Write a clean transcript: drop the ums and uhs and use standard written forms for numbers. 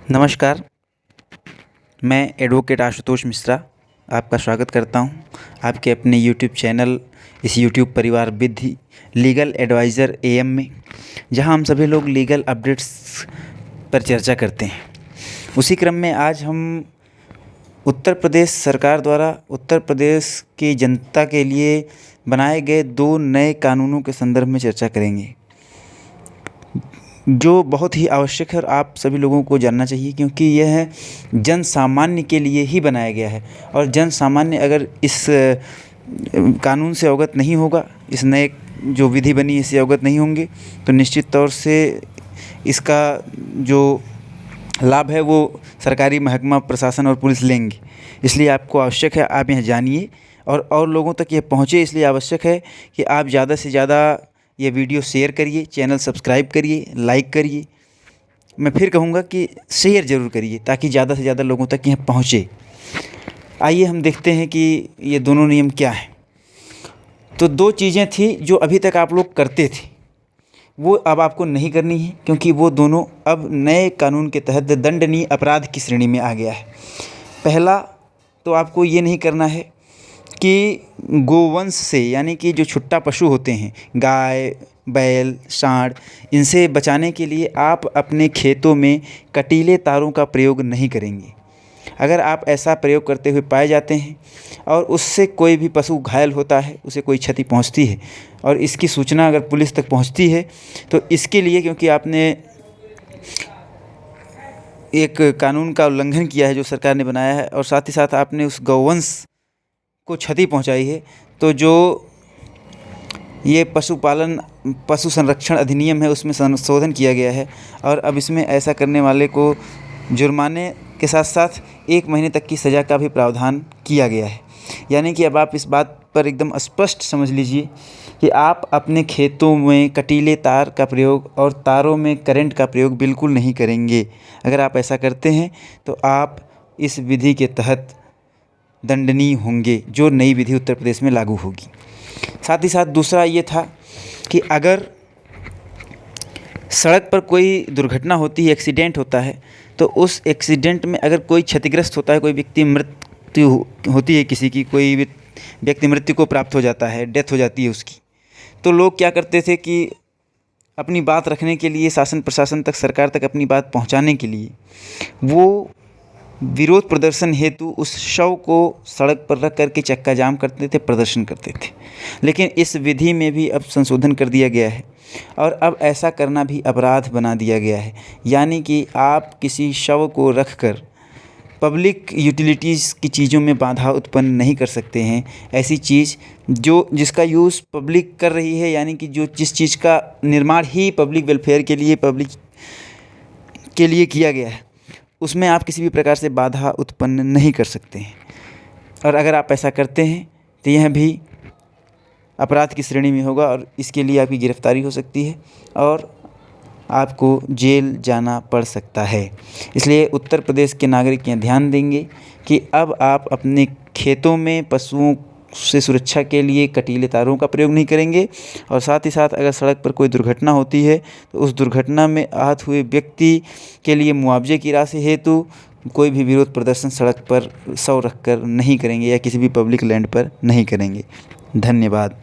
नमस्कार, मैं एडवोकेट आशुतोष मिश्रा आपका स्वागत करता हूं आपके अपने यूट्यूब चैनल इस यूट्यूब परिवार विधि लीगल एडवाइज़र एएम में, जहां हम सभी लोग लीगल अपडेट्स पर चर्चा करते हैं। उसी क्रम में आज हम उत्तर प्रदेश सरकार द्वारा उत्तर प्रदेश की जनता के लिए बनाए गए 2 नए कानूनों के संदर्भ में चर्चा करेंगे, जो बहुत ही आवश्यक है और आप सभी लोगों को जानना चाहिए, क्योंकि यह जन सामान्य के लिए ही बनाया गया है। और जन सामान्य अगर इस कानून से अवगत नहीं होगा, इस नए जो विधि बनी इससे अवगत नहीं होंगे, तो निश्चित तौर से इसका जो लाभ है वो सरकारी महकमा, प्रशासन और पुलिस लेंगे। इसलिए आपको आवश्यक है आप यह जानिए और लोगों तक यह पहुँचे। इसलिए आवश्यक है कि आप ज़्यादा से ज़्यादा ये वीडियो शेयर करिए, चैनल सब्सक्राइब करिए, लाइक करिए। मैं फिर कहूँगा कि शेयर ज़रूर करिए ताकि ज़्यादा से ज़्यादा लोगों तक यह पहुँचे। आइए हम देखते हैं कि ये दोनों नियम क्या हैं। तो 2 चीज़ें थी जो अभी तक आप लोग करते थे, वो अब आपको नहीं करनी है, क्योंकि वो दोनों अब नए कानून के तहत दंडनीय अपराध की श्रेणी में आ गया है। पहला तो आपको ये नहीं करना है कि गोवंश से, यानी कि जो छुट्टा पशु होते हैं, गाय, बैल, सांड, इनसे बचाने के लिए आप अपने खेतों में कटीले तारों का प्रयोग नहीं करेंगे। अगर आप ऐसा प्रयोग करते हुए पाए जाते हैं और उससे कोई भी पशु घायल होता है, उसे कोई क्षति पहुंचती है और इसकी सूचना अगर पुलिस तक पहुंचती है, तो इसके लिए, क्योंकि आपने एक कानून का उल्लंघन किया है जो सरकार ने बनाया है और साथ ही साथ आपने उस गौवंश को क्षति पहुंचाई है, तो जो ये पशु संरक्षण अधिनियम है उसमें संशोधन किया गया है और अब इसमें ऐसा करने वाले को जुर्माने के साथ साथ 1 महीने तक की सज़ा का भी प्रावधान किया गया है। यानी कि अब आप इस बात पर एकदम स्पष्ट समझ लीजिए कि आप अपने खेतों में कटीले तार का प्रयोग और तारों में करंट का प्रयोग बिल्कुल नहीं करेंगे। अगर आप ऐसा करते हैं तो आप इस विधि के तहत दंडनीय होंगे, जो नई विधि उत्तर प्रदेश में लागू होगी। साथ ही साथ दूसरा ये था कि अगर सड़क पर कोई दुर्घटना होती है, एक्सीडेंट होता है, तो उस एक्सीडेंट में अगर कोई क्षतिग्रस्त होता है, कोई व्यक्ति मृत्यु होती है, किसी की कोई व्यक्ति मृत्यु को प्राप्त हो जाता है, डेथ हो जाती है उसकी, तो लोग क्या करते थे कि अपनी बात रखने के लिए, शासन प्रशासन तक, सरकार तक अपनी बात पहुंचाने के लिए वो विरोध प्रदर्शन हेतु उस शव को सड़क पर रख करके चक्का जाम करते थे, प्रदर्शन करते थे। लेकिन इस विधि में भी अब संशोधन कर दिया गया है और अब ऐसा करना भी अपराध बना दिया गया है। यानी कि आप किसी शव को रखकर पब्लिक यूटिलिटीज़ की चीज़ों में बाधा उत्पन्न नहीं कर सकते हैं। ऐसी चीज़ जिसका यूज़ पब्लिक कर रही है, यानी कि जिस चीज़ का निर्माण ही पब्लिक वेलफेयर के लिए, पब्लिक के लिए किया गया है, उसमें आप किसी भी प्रकार से बाधा उत्पन्न नहीं कर सकते हैं। और अगर आप ऐसा करते हैं तो यह भी अपराध की श्रेणी में होगा और इसके लिए आपकी गिरफ्तारी हो सकती है और आपको जेल जाना पड़ सकता है। इसलिए उत्तर प्रदेश के नागरिक यह ध्यान देंगे कि अब आप अपने खेतों में पशुओं से सुरक्षा के लिए कटीले तारों का प्रयोग नहीं करेंगे और साथ ही साथ अगर सड़क पर कोई दुर्घटना होती है तो उस दुर्घटना में आहत हुए व्यक्ति के लिए मुआवजे की राशि हेतु कोई भी विरोध प्रदर्शन सड़क पर शव रखकर नहीं करेंगे या किसी भी पब्लिक लैंड पर नहीं करेंगे। धन्यवाद।